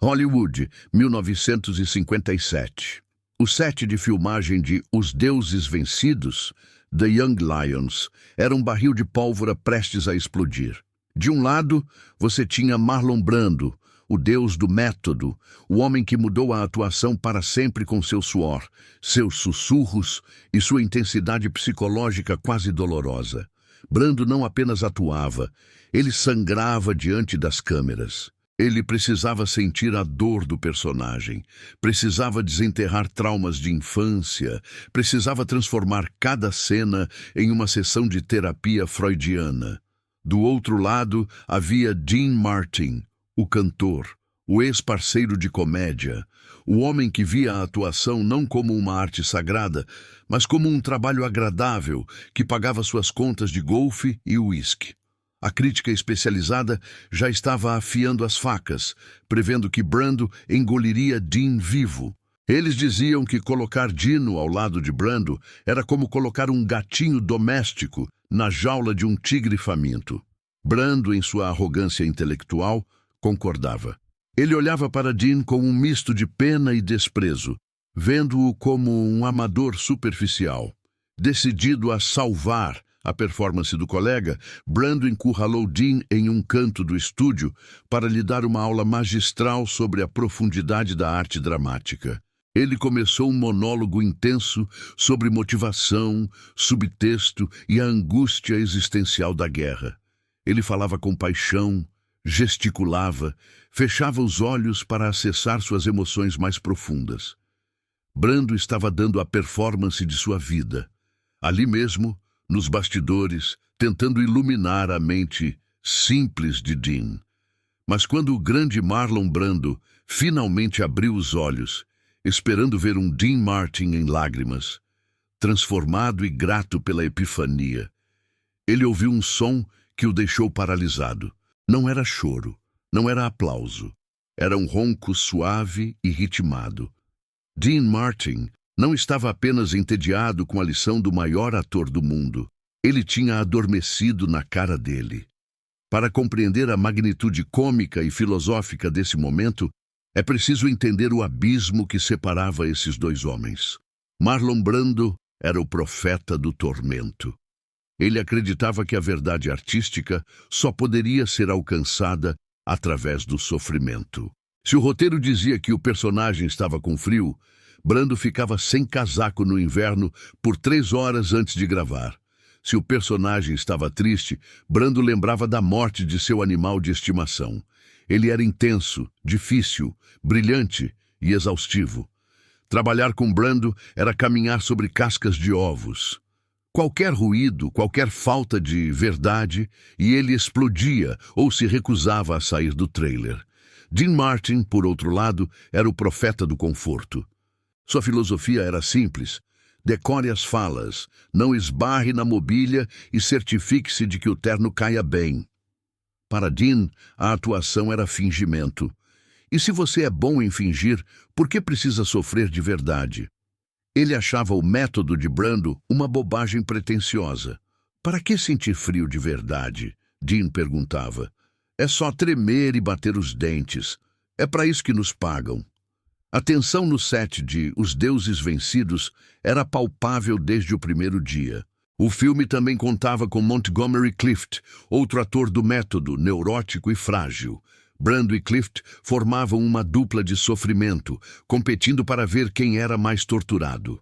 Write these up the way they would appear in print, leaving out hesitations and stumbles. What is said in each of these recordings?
Hollywood, 1957. O set de filmagem de Os Deuses Vencidos, The Young Lions, era um barril de pólvora prestes a explodir. De um lado, você tinha Marlon Brando, o deus do método, o homem que mudou a atuação para sempre com seu suor, seus sussurros e sua intensidade psicológica quase dolorosa. Brando não apenas atuava, ele sangrava diante das câmeras. Ele precisava sentir a dor do personagem, precisava desenterrar traumas de infância, precisava transformar cada cena em uma sessão de terapia freudiana. Do outro lado havia Dean Martin, o cantor, o ex-parceiro de comédia, o homem que via a atuação não como uma arte sagrada, mas como um trabalho agradável que pagava suas contas de golfe e uísque. A crítica especializada já estava afiando as facas, prevendo que Brando engoliria Dean vivo. Eles diziam que colocar Dino ao lado de Brando era como colocar um gatinho doméstico na jaula de um tigre faminto. Brando, em sua arrogância intelectual, concordava. Ele olhava para Dean com um misto de pena e desprezo, vendo-o como um amador superficial. Decidido a salvar a performance do colega, Brando encurralou Dean em um canto do estúdio para lhe dar uma aula magistral sobre a profundidade da arte dramática. Ele começou um monólogo intenso sobre motivação, subtexto e a angústia existencial da guerra. Ele falava com paixão, gesticulava, fechava os olhos para acessar suas emoções mais profundas. Brando estava dando a performance de sua vida. Ali mesmo, nos bastidores, tentando iluminar a mente simples de Dean. Mas quando o grande Marlon Brando finalmente abriu os olhos, esperando ver um Dean Martin em lágrimas, transformado e grato pela epifania, ele ouviu um som que o deixou paralisado. Não era choro, não era aplauso. Era um ronco suave e ritmado. Dean Martin não estava apenas entediado com a lição do maior ator do mundo. Ele tinha adormecido na cara dele. Para compreender a magnitude cômica e filosófica desse momento, é preciso entender o abismo que separava esses dois homens. Marlon Brando era o profeta do tormento. Ele acreditava que a verdade artística só poderia ser alcançada através do sofrimento. Se o roteiro dizia que o personagem estava com frio, Brando ficava sem casaco no inverno por 3 horas antes de gravar. Se o personagem estava triste, Brando lembrava da morte de seu animal de estimação. Ele era intenso, difícil, brilhante e exaustivo. Trabalhar com Brando era caminhar sobre cascas de ovos. Qualquer ruído, qualquer falta de verdade, e ele explodia ou se recusava a sair do trailer. Dean Martin, por outro lado, era o profeta do conforto. Sua filosofia era simples. Decore as falas, não esbarre na mobília e certifique-se de que o terno caia bem. Para Dean, a atuação era fingimento. E se você é bom em fingir, por que precisa sofrer de verdade? Ele achava o método de Brando uma bobagem pretensiosa. Para que sentir frio de verdade? Dean perguntava. É só tremer e bater os dentes. É para isso que nos pagam. A tensão no set de Os Deuses Vencidos era palpável desde o primeiro dia. O filme também contava com Montgomery Clift, outro ator do método, neurótico e frágil. Brando e Clift formavam uma dupla de sofrimento, competindo para ver quem era mais torturado.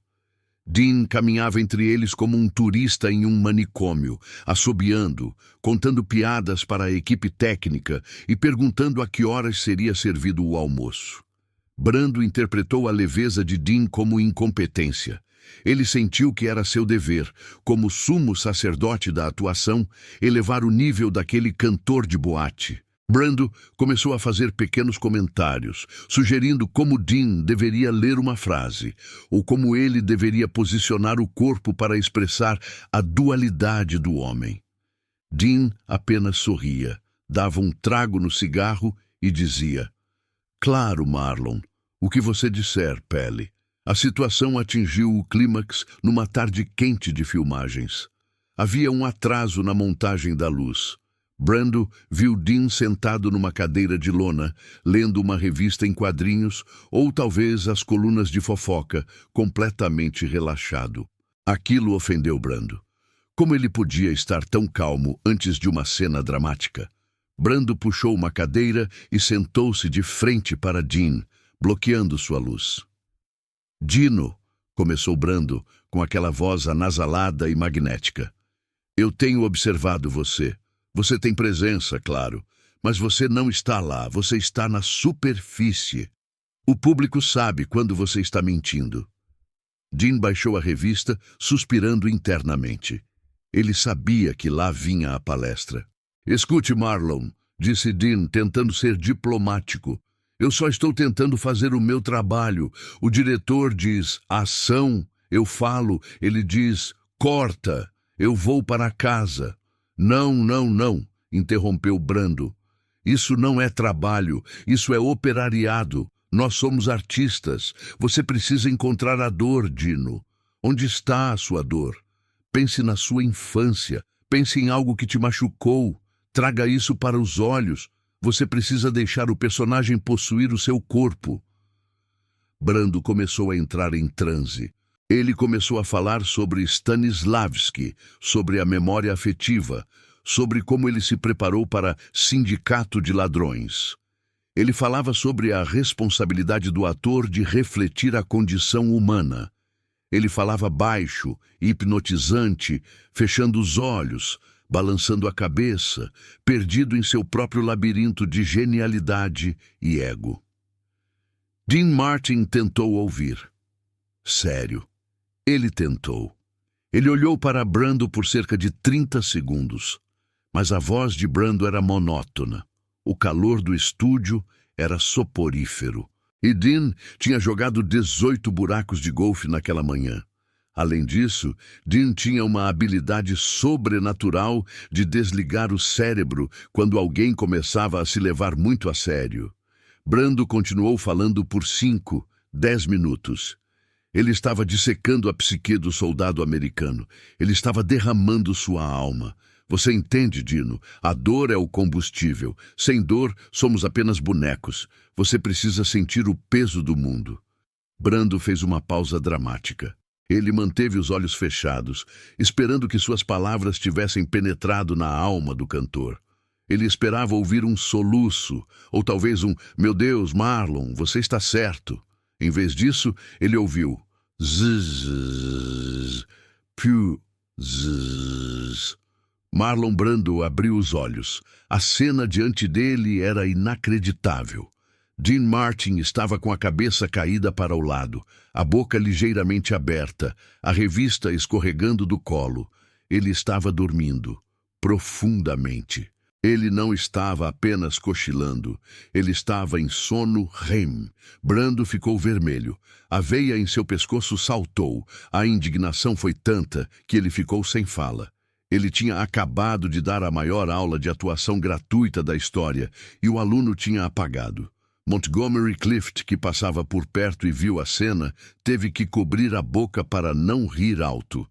Dean caminhava entre eles como um turista em um manicômio, assobiando, contando piadas para a equipe técnica e perguntando a que horas seria servido o almoço. Brando interpretou a leveza de Dean como incompetência. Ele sentiu que era seu dever, como sumo sacerdote da atuação, elevar o nível daquele cantor de boate. Brando começou a fazer pequenos comentários, sugerindo como Dean deveria ler uma frase, ou como ele deveria posicionar o corpo para expressar a dualidade do homem. Dean apenas sorria, dava um trago no cigarro e dizia: "Claro, Marlon, o que você disser, Pele." A situação atingiu o clímax numa tarde quente de filmagens. Havia um atraso na montagem da luz. Brando viu Dean sentado numa cadeira de lona, lendo uma revista em quadrinhos ou talvez as colunas de fofoca, completamente relaxado. Aquilo ofendeu Brando. Como ele podia estar tão calmo antes de uma cena dramática? Brando puxou uma cadeira e sentou-se de frente para Dean, bloqueando sua luz. "Dino", começou Brando, com aquela voz anasalada e magnética. "Eu tenho observado você. Você tem presença, claro, mas você não está lá, você está na superfície. O público sabe quando você está mentindo." Dean baixou a revista, suspirando internamente. Ele sabia que lá vinha a palestra. "Escute, Marlon", disse Dean, tentando ser diplomático. "Eu só estou tentando fazer o meu trabalho. O diretor diz ação, eu falo, ele diz corta, eu vou para casa." "Não, não, não", interrompeu Brando. "Isso não é trabalho, isso é operariado. Nós somos artistas. Você precisa encontrar a dor, Dino. Onde está a sua dor? Pense na sua infância. Pense em algo que te machucou. Traga isso para os olhos. Você precisa deixar o personagem possuir o seu corpo." Brando começou a entrar em transe. Ele começou a falar sobre Stanislavski, sobre a memória afetiva, sobre como ele se preparou para Sindicato de Ladrões. Ele falava sobre a responsabilidade do ator de refletir a condição humana. Ele falava baixo, hipnotizante, fechando os olhos, balançando a cabeça, perdido em seu próprio labirinto de genialidade e ego. Dean Martin tentou ouvir. Sério. Ele tentou. Ele olhou para Brando por cerca de 30 segundos, mas a voz de Brando era monótona. O calor do estúdio era soporífero. E Dean tinha jogado 18 buracos de golfe naquela manhã. Além disso, Dean tinha uma habilidade sobrenatural de desligar o cérebro quando alguém começava a se levar muito a sério. Brando continuou falando por 5, 10 minutos. Ele estava dissecando a psique do soldado americano. Ele estava derramando sua alma. Você entende, Dino? A dor é o combustível. Sem dor, somos apenas bonecos. Você precisa sentir o peso do mundo. Brando fez uma pausa dramática. Ele manteve os olhos fechados, esperando que suas palavras tivessem penetrado na alma do cantor. Ele esperava ouvir um soluço, ou talvez um "Meu Deus, Marlon, você está certo." Em vez disso, ele ouviu zzz, piu, zzz. Marlon Brando abriu os olhos. A cena diante dele era inacreditável. Dean Martin estava com a cabeça caída para o lado, a boca ligeiramente aberta, a revista escorregando do colo. Ele estava dormindo, profundamente. Ele não estava apenas cochilando, ele estava em sono REM. Brando ficou vermelho. A veia em seu pescoço saltou. A indignação foi tanta que ele ficou sem fala. Ele tinha acabado de dar a maior aula de atuação gratuita da história e o aluno tinha apagado. Montgomery Clift, que passava por perto e viu a cena, teve que cobrir a boca para não rir alto.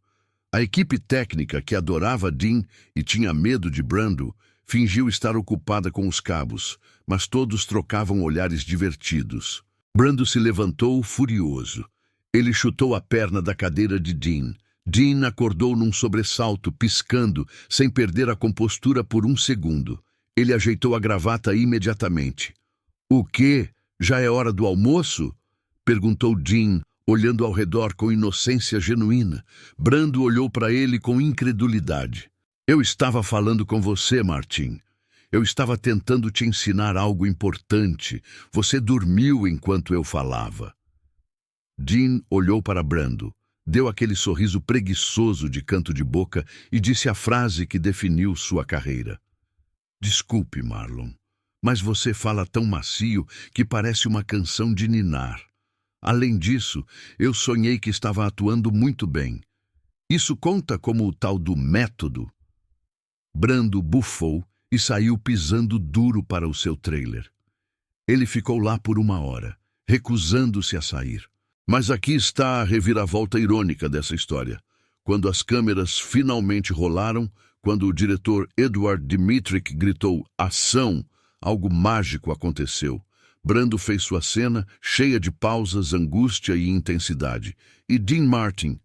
A equipe técnica, que adorava Dean e tinha medo de Brando, fingiu estar ocupada com os cabos, mas todos trocavam olhares divertidos. Brando se levantou furioso. Ele chutou a perna da cadeira de Dean. Dean acordou num sobressalto, piscando, sem perder a compostura por um segundo. Ele ajeitou a gravata imediatamente. "O quê? Já é hora do almoço?" perguntou Dean, olhando ao redor com inocência genuína. Brando olhou para ele com incredulidade. "Eu estava falando com você, Martin. Eu estava tentando te ensinar algo importante. Você dormiu enquanto eu falava." Dean olhou para Brando, deu aquele sorriso preguiçoso de canto de boca e disse a frase que definiu sua carreira. "Desculpe, Marlon, mas você fala tão macio que parece uma canção de ninar. Além disso, eu sonhei que estava atuando muito bem. Isso conta como o tal do método?" Brando bufou e saiu pisando duro para o seu trailer. Ele ficou lá por 1 hora, recusando-se a sair. Mas aqui está a reviravolta irônica dessa história. Quando as câmeras finalmente rolaram, Quando o diretor Edward Dmytryk gritou "ação", algo mágico aconteceu. Brando fez sua cena, cheia de pausas, angústia e intensidade. E Dean Martin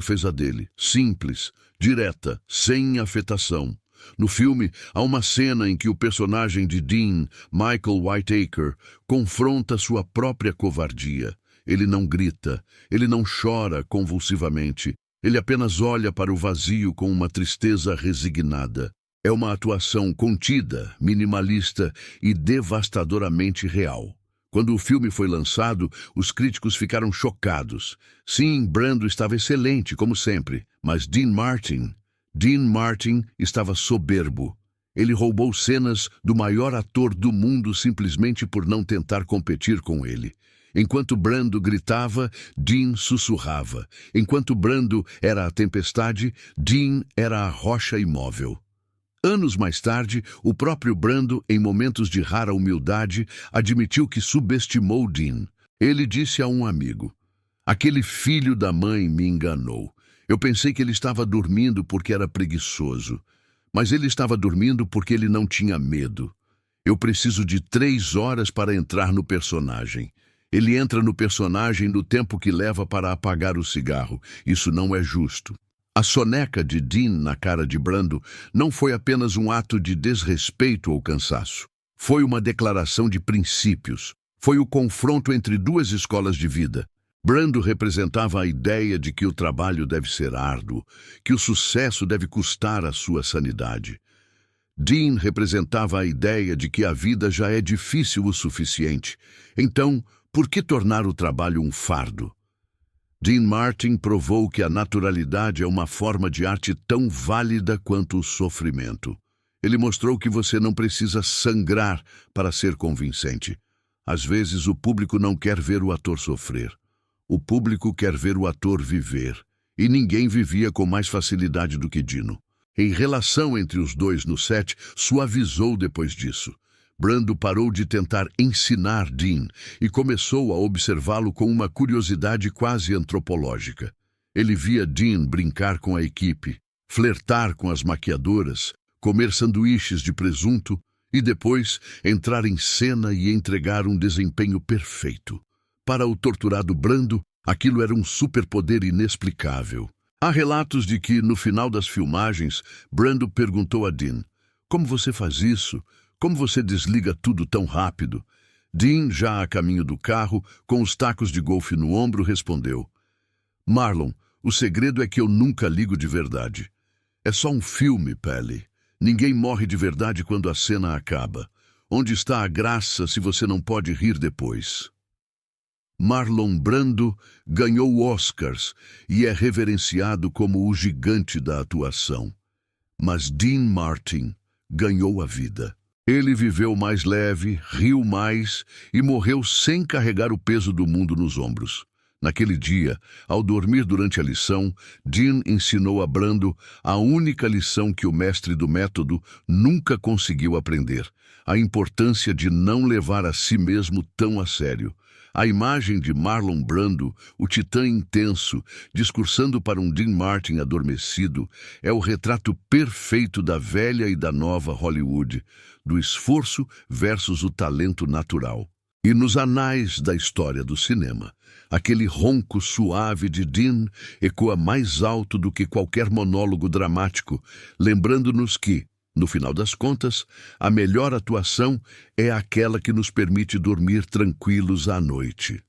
fez a dele, simples, direta, sem afetação. No filme, há uma cena em que o personagem de Dean, Michael Whitaker, confronta sua própria covardia. Ele não grita, ele não chora convulsivamente, ele apenas olha para o vazio com uma tristeza resignada. É uma atuação contida, minimalista e devastadoramente real. Quando o filme foi lançado, os críticos ficaram chocados. Sim, Brando estava excelente, como sempre, mas Dean Martin estava soberbo. Ele roubou cenas do maior ator do mundo simplesmente por não tentar competir com ele. Enquanto Brando gritava, Dean sussurrava. Enquanto Brando era a tempestade, Dean era a rocha imóvel. Anos mais tarde, o próprio Brando, em momentos de rara humildade, admitiu que subestimou Dean. Ele disse a um amigo: "Aquele filho da mãe me enganou. Eu pensei que ele estava dormindo porque era preguiçoso. Mas ele estava dormindo porque ele não tinha medo. Eu preciso de 3 horas para entrar no personagem. Ele entra no personagem no tempo que leva para apagar o cigarro. Isso não é justo." A soneca de Dean na cara de Brando não foi apenas um ato de desrespeito ou cansaço. Foi uma declaração de princípios. Foi o confronto entre duas escolas de vida. Brando representava a ideia de que o trabalho deve ser árduo, que o sucesso deve custar a sua sanidade. Dean representava a ideia de que a vida já é difícil o suficiente. Então, por que tornar o trabalho um fardo? Dean Martin provou que a naturalidade é uma forma de arte tão válida quanto o sofrimento. Ele mostrou que você não precisa sangrar para ser convincente. Às vezes o público não quer ver o ator sofrer. O público quer ver o ator viver. E ninguém vivia com mais facilidade do que Dino. A relação entre os dois no set suavizou depois disso. Brando parou de tentar ensinar Dean e começou a observá-lo com uma curiosidade quase antropológica. Ele via Dean brincar com a equipe, flertar com as maquiadoras, comer sanduíches de presunto e depois entrar em cena e entregar um desempenho perfeito. Para o torturado Brando, aquilo era um superpoder inexplicável. Há relatos de que, no final das filmagens, Brando perguntou a Dean: "Como você faz isso? Como você desliga tudo tão rápido?" Dean, já a caminho do carro, com os tacos de golfe no ombro, respondeu: "Marlon, o segredo é que eu nunca ligo de verdade. É só um filme, Pelly. Ninguém morre de verdade quando a cena acaba. Onde está a graça se você não pode rir depois?" Marlon Brando ganhou Oscars e é reverenciado como o gigante da atuação. Mas Dean Martin ganhou a vida. Ele viveu mais leve, riu mais e morreu sem carregar o peso do mundo nos ombros. Naquele dia, ao dormir durante a lição, Dean ensinou a Brando a única lição que o mestre do método nunca conseguiu aprender: a importância de não levar a si mesmo tão a sério. A imagem de Marlon Brando, o titã intenso, discursando para um Dean Martin adormecido, é o retrato perfeito da velha e da nova Hollywood, do esforço versus o talento natural. E nos anais da história do cinema, aquele ronco suave de Dean ecoa mais alto do que qualquer monólogo dramático, lembrando-nos que, no final das contas, a melhor atuação é aquela que nos permite dormir tranquilos à noite.